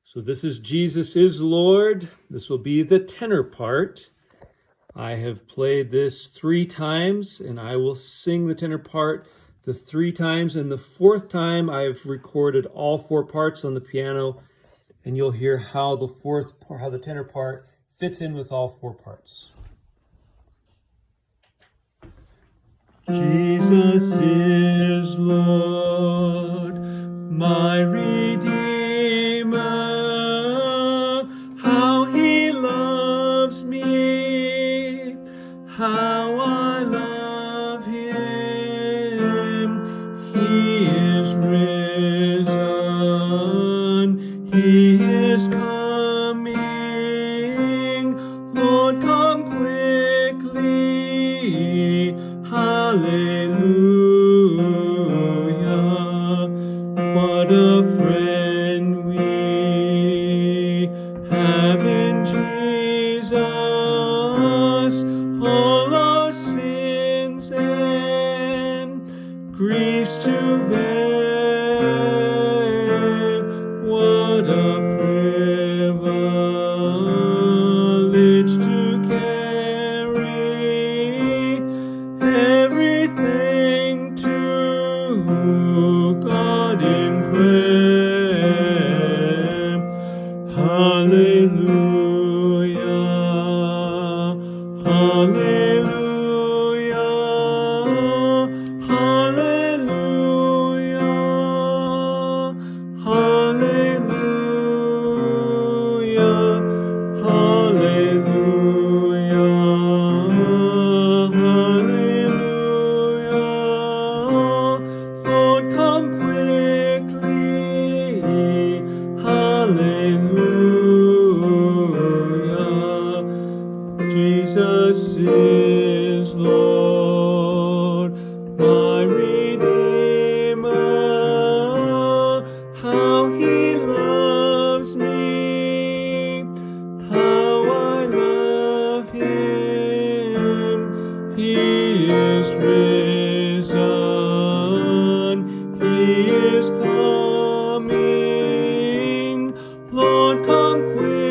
So this is Jesus is Lord. This will be the tenor part. I have played this 3 times, and I will sing the tenor part the 3 times. And the 4th time, I've recorded all 4 parts on the piano, and you'll hear how the tenor part fits in with all 4 parts. Jesus is Lord, my Redeemer, how he loves me, how I love him. He is risen, he is coming, Lord, come quickly, hallelujah. What a friend we have in Jesus, all our sins and griefs to bear. What a privilege to carry everything to God in prayer. Hallelujah, hallelujah, hallelujah, hallelujah, hallelujah, hallelujah. Lord, come quickly, hallelujah. Jesus is Lord, my Redeemer, how he loves me, how I love him. He is risen, he is coming, Lord, come quickly.